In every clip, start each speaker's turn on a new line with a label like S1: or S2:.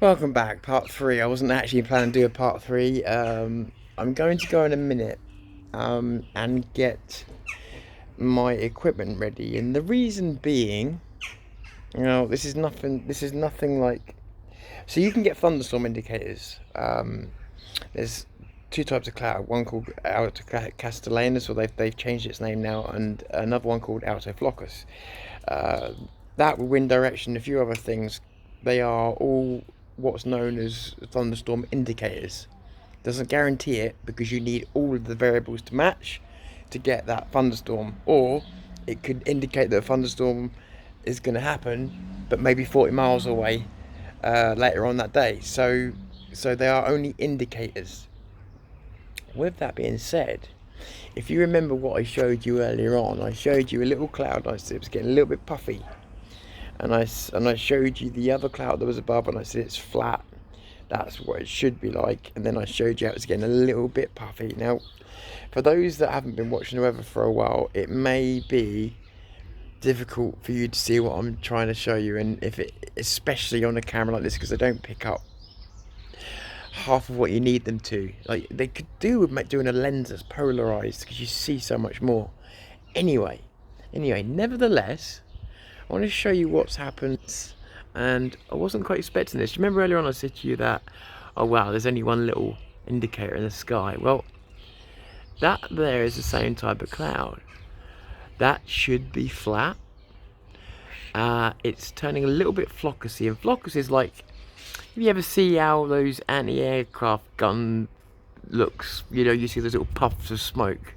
S1: Welcome back, part three. I wasn't actually planning to do a part three. I'm going to go in a minute and get my equipment ready, and the reason being, this is nothing. This is nothing like. So you can get thunderstorm indicators. There's two types of cloud. One called Alto Castellanus, or they've changed its name now, and another one called Alto Flocus. Uh, that wind direction, a few other things. They are all what's known as thunderstorm indicators. Doesn't guarantee it because you need all of the variables to match to get that thunderstorm, or it could indicate that a thunderstorm is going to happen, but maybe 40 miles away later on that day. So they are only indicators. With that being said, if you remember what I showed you earlier on, I showed you a little cloud. I said it was getting a little bit puffy, and I showed you the other cloud that was above, and I said it's flat. That's what it should be like. And then I showed you how it's getting a little bit puffy. Now, for those that haven't been watching the weather for a while, it may be difficult for you to see what I'm trying to show you, and if it, especially on a camera like this, because they don't pick up half of what you need them to. Like they could do with doing a lens that's polarized, because you see so much more. Anyway, nevertheless, I want to show you what's happened, and I wasn't quite expecting this. Remember earlier on I said to you that, oh wow, there's only one little indicator in the sky. Well, that there is the same type of cloud. That should be flat. It's turning a little bit floccusy, and floccus is like, if you ever see how those anti-aircraft gun looks, you see those little puffs of smoke.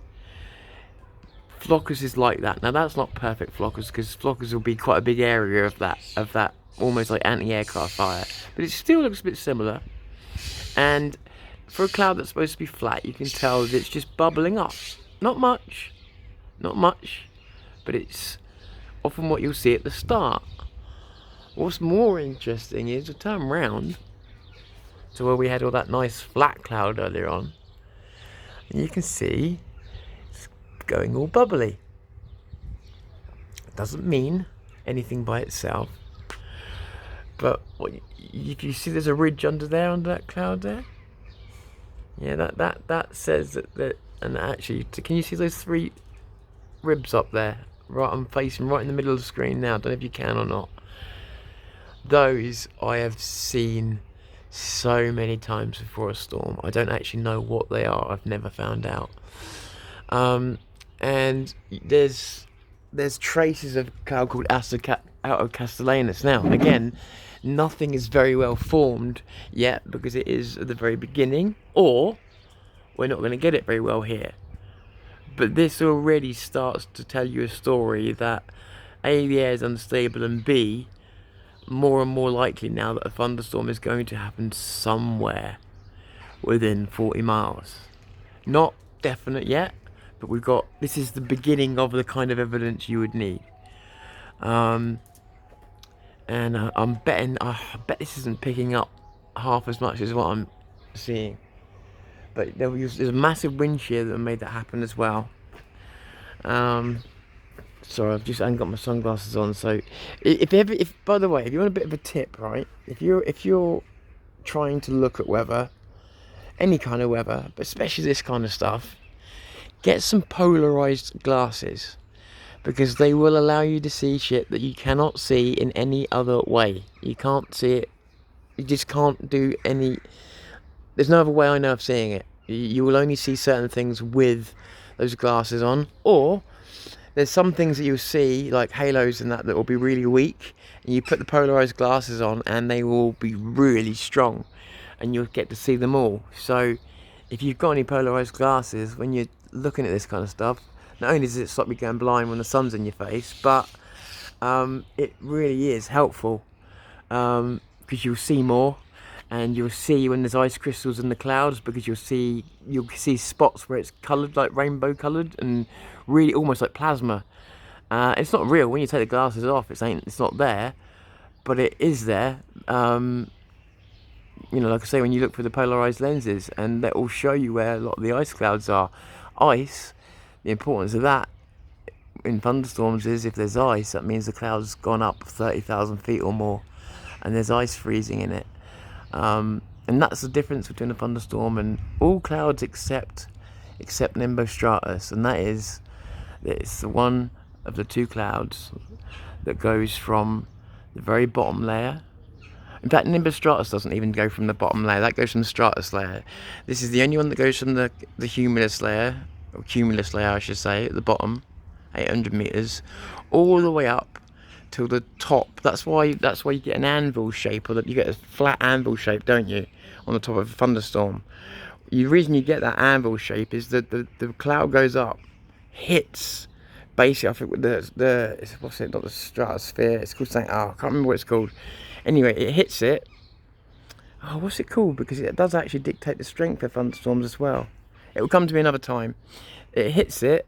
S1: Floccus is like that. Now that's not perfect floccus, because floccus will be quite a big area of that almost like anti-aircraft fire, but it still looks a bit similar. And for a cloud that's supposed to be flat, you can tell that it's just bubbling up. Not much, but it's often what you'll see at the start. What's more interesting is to turn round to where we had all that nice flat cloud earlier on, and you can see it's going all bubbly. It doesn't mean anything by itself, but if you see there's a ridge under that cloud there, yeah, that says that. And actually, can you see those three ribs up there? Right, I'm facing right in the middle of the screen now. Don't know if you can or not. Those I have seen so many times before a storm. I don't actually know what they are. I've never found out. And there's traces of a cloud called Alto Castellanus. Now, again, nothing is very well formed yet, because it is at the very beginning, or we're not going to get it very well here. But this already starts to tell you a story that A, the air is unstable, and B, more and more likely now that a thunderstorm is going to happen somewhere within 40 miles. Not definite yet, but this is the beginning of the kind of evidence you would need. And I bet this isn't picking up half as much as what I'm seeing. But there's a massive wind shear that made that happen as well. Sorry, I haven't got my sunglasses on. So, if by the way, if you want a bit of a tip, right? If you're trying to look at weather, any kind of weather, but especially this kind of stuff, get some polarized glasses, because they will allow you to see shit that you cannot see in any other way. You can't see it. You just can't do any. There's no other way I know of seeing it. You will only see certain things with those glasses on, or there's some things that you'll see, like halos and that will be really weak, and you put the polarized glasses on and they will be really strong, and you'll get to see them all. So if you've got any polarized glasses, when you're looking at this kind of stuff, not only does it stop you going blind when the sun's in your face, but it really is helpful, because you'll see more, and you'll see when there's ice crystals in the clouds, because you'll see spots where it's coloured, like rainbow coloured, and really almost like plasma. It's not real. When you take the glasses off, it's not there, but it is there. Like I say, when you look through the polarized lenses, and that will show you where a lot of the ice clouds are. Ice, the importance of that in thunderstorms is, if there's ice, that means the cloud's gone up 30,000 feet or more, and there's ice freezing in it. And that's the difference between a thunderstorm and all clouds except nimbostratus, and that is, it's the one of the two clouds that goes from the very bottom layer. In fact, nimbostratus doesn't even go from the bottom layer, that goes from the stratus layer. This is the only one that goes from the cumulus layer, or cumulus layer I should say, at the bottom, 800 meters, all the way up till the top. That's why you get an anvil shape, or that you get a flat anvil shape, don't you, on the top of a thunderstorm. The reason you get that anvil shape is that the cloud goes up, hits basically, I think what's it, not the stratosphere, it's called something, I can't remember what it's called. Anyway, it hits it. Oh, what's it called? Because it does actually dictate the strength of thunderstorms as well. It will come to me another time. It hits it,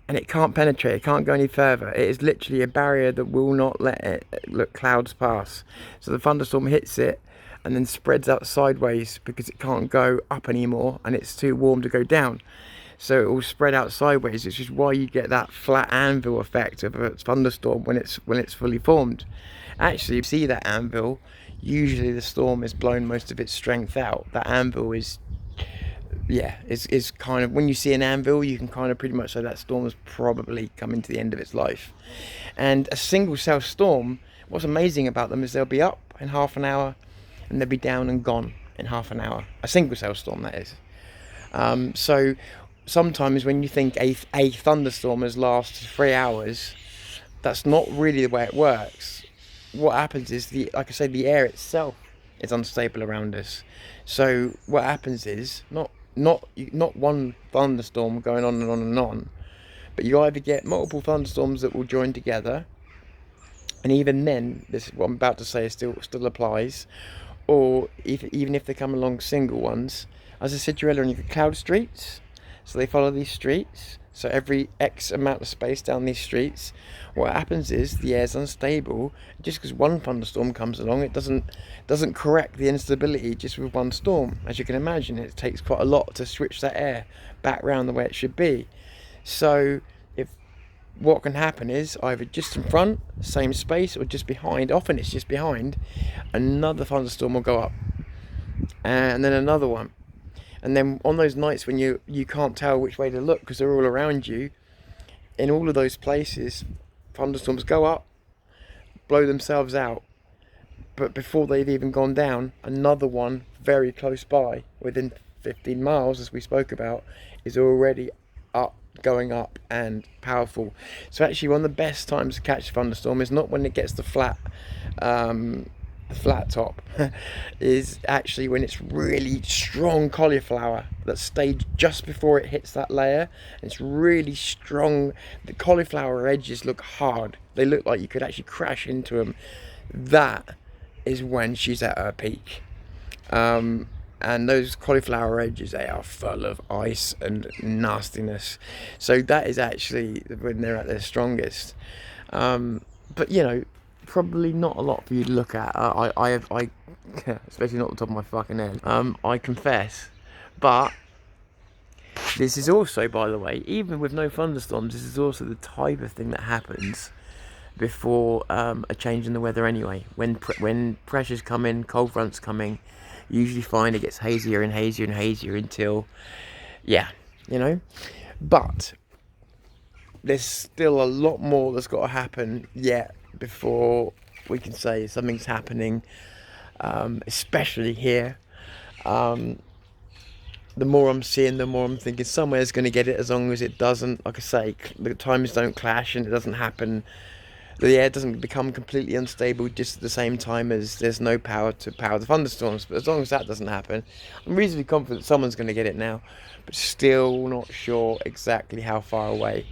S1: and it can't penetrate, it can't go any further. It is literally a barrier that will not let clouds pass. So the thunderstorm hits it and then spreads out sideways because it can't go up anymore and it's too warm to go down. So it will spread out sideways, which is why you get that flat anvil effect of a thunderstorm when it's fully formed. Actually, you see that anvil, usually the storm has blown most of its strength out. That anvil is kind of, when you see an anvil, you can kind of pretty much say that storm has probably coming to the end of its life. And a single cell storm, what's amazing about them is they'll be up in half an hour and they'll be down and gone in half an hour. A single cell storm, that is. So sometimes when you think a thunderstorm has lasted 3 hours, that's not really the way it works. What happens is, like I say, the air itself is unstable around us. So what happens is not one thunderstorm going on and on and on, but you either get multiple thunderstorms that will join together, and even then, this what I'm about to say still applies, or even if they come along single ones. As I said to you earlier, you get cloud streets, so they follow these streets. So every X amount of space down these streets, what happens is the air's unstable. Just because one thunderstorm comes along, it doesn't correct the instability just with one storm. As you can imagine, it takes quite a lot to switch that air back around the way it should be. So what can happen is either just in front, same space, or just behind, often it's just behind, another thunderstorm will go up, and then another one. And then on those nights when you can't tell which way to look because they're all around you, in all of those places, thunderstorms go up, blow themselves out, but before they've even gone down, another one very close by, within 15 miles, as we spoke about, is already up, going up and powerful. So actually, one of the best times to catch a thunderstorm is not when it gets the flat top is actually when it's really strong cauliflower that's stayed just before it hits that layer. It's really strong. The cauliflower edges look hard, they look like you could actually crash into them. That is when she's at her peak. And those cauliflower edges, they are full of ice and nastiness. So that is actually when they're at their strongest. But you know, probably not a lot for you to look at. I especially not the top of my fucking head. I confess. But this is also, by the way, even with no thunderstorms, this is also the type of thing that happens before a change in the weather anyway. When pressures come in, cold fronts coming, you usually find it gets hazier and hazier and hazier until, But there's still a lot more that's got to happen yet before we can say something's happening, especially here. The more I'm seeing, the more I'm thinking somewhere's going to get it, as long as it doesn't, like I say, the times don't clash and it doesn't happen. The air doesn't become completely unstable just at the same time as there's no power to power the thunderstorms. But as long as that doesn't happen, I'm reasonably confident someone's going to get it now, but still not sure exactly how far away.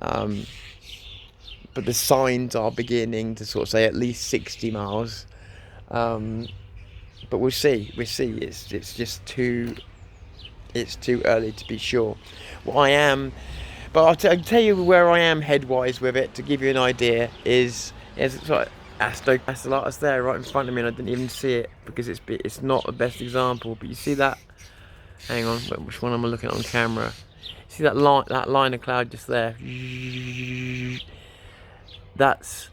S1: But the signs are beginning to sort of say at least 60 miles. But we'll see. It's just too early to be sure. But I'll tell you where I am head-wise with it, to give you an idea, is it's like Astragalus there right in front of me, and I didn't even see it because it's not the best example. But you see that? Hang on, which one am I looking at on camera? See that line of cloud just there? That's,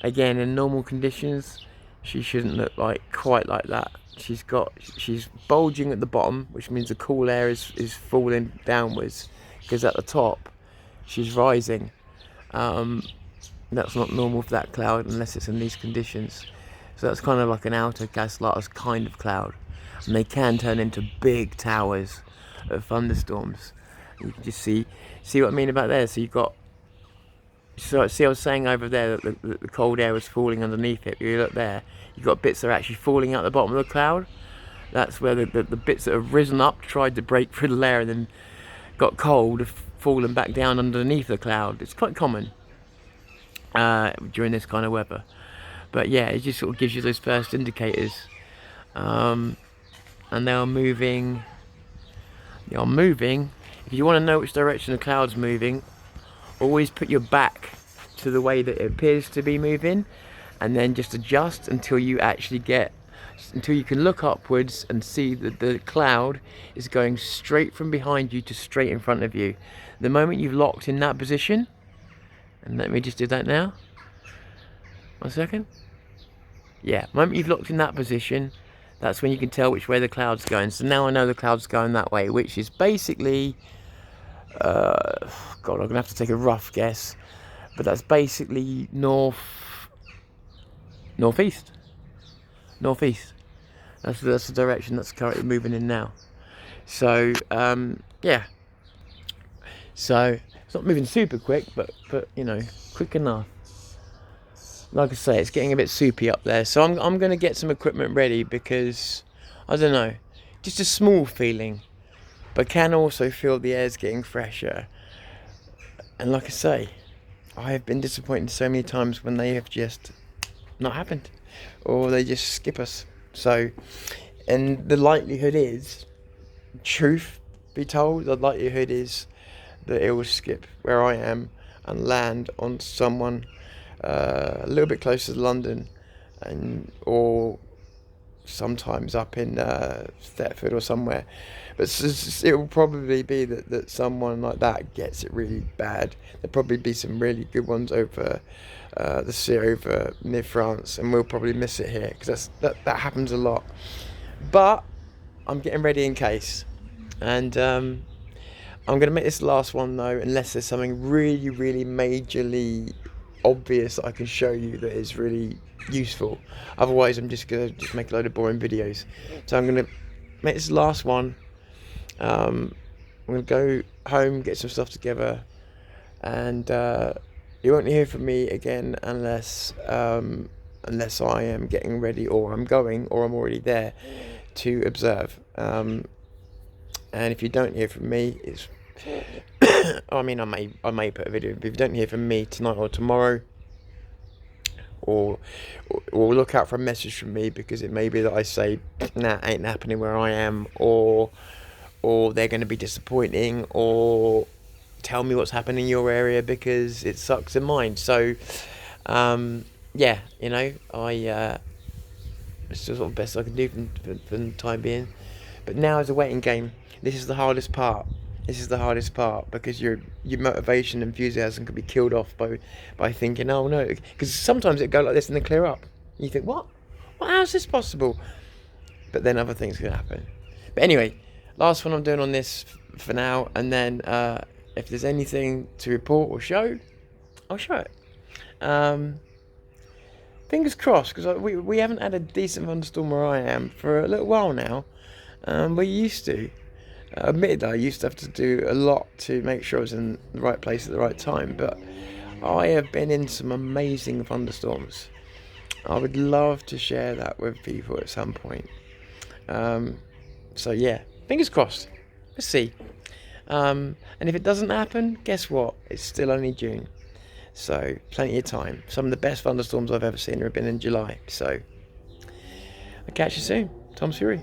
S1: again, in normal conditions, she shouldn't look quite like that. she's bulging at the bottom, which means the cool air is falling downwards, because at the top she's rising. That's not normal for that cloud unless it's in these conditions. So that's kind of like an outer Castellatus kind of cloud, and they can turn into big towers of thunderstorms. You can just see what I mean about there. So you've got, so see, I was saying over there that the cold air was falling underneath it. You look there, you've got bits that are actually falling out the bottom of the cloud. That's where the bits that have risen up, tried to break through the layer, and then got cold, have fallen back down underneath the cloud. It's quite common during this kind of weather. But yeah, it just sort of gives you those first indicators. And they are moving. They are moving. If you want to know which direction the cloud's moving, always put your back to the way that it appears to be moving, and then just adjust until you actually until you can look upwards and see that the cloud is going straight from behind you to straight in front of you. The moment you've locked in that position, and let me just do that now. 1 second. Yeah, the moment you've locked in that position, that's when you can tell which way the cloud's going. So now I know the cloud's going that way, which is basically, God, I'm gonna have to take a rough guess, but that's basically northeast. That's the direction that's currently moving in now. So yeah. So it's not moving super quick, but you know, quick enough. Like I say, it's getting a bit soupy up there, so I'm going to get some equipment ready, because I don't know, just a small feeling, but can also feel the air's getting fresher. And like I say, I have been disappointed so many times when they have just not happened, or they just skip us. So, and the likelihood is, truth be told, the likelihood is that it will skip where I am and land on someone a little bit closer to London, or sometimes up in Thetford or somewhere. But it will probably be that someone like that gets it really bad. There'll probably be some really good ones over the sea over near France, and we'll probably miss it here, because that happens a lot. But I'm getting ready in case, and I'm going to make this last one though, unless there's something really, really majorly obvious that I can show you that is really useful. Otherwise, I'm just going to make a load of boring videos. So I'm going to make this last one. I'm going to go home, get some stuff together, and you won't hear from me again unless I am getting ready, or I'm going, or I'm already there to observe. And if you don't hear from me, it's I mean, I may put a video, but if you don't hear from me tonight or tomorrow, or look out for a message from me, because it may be that I say, nah, ain't happening where I am, or they're going to be disappointing, or tell me what's happening in your area because it sucks in mine. So yeah, you know, it's just sort of best I can do for the time being. But now is a waiting game. This is the hardest part. Because your motivation and enthusiasm could be killed off by thinking, oh no, because sometimes it go like this and then clear up. You think, what? How's this possible? But then other things can happen. But anyway, last one I'm doing on this for now, and then if there's anything to report or show, I'll show it. Fingers crossed, because we haven't had a decent thunderstorm where I am for a little while now. We used to. Admitted, I used to have to do a lot to make sure I was in the right place at the right time, but I have been in some amazing thunderstorms. I would love to share that with people at some point. So yeah, fingers crossed. Let's see. And if it doesn't happen, guess what? It's still only June. So plenty of time. Some of the best thunderstorms I've ever seen have been in July. So I'll catch you soon. Tom's Fury.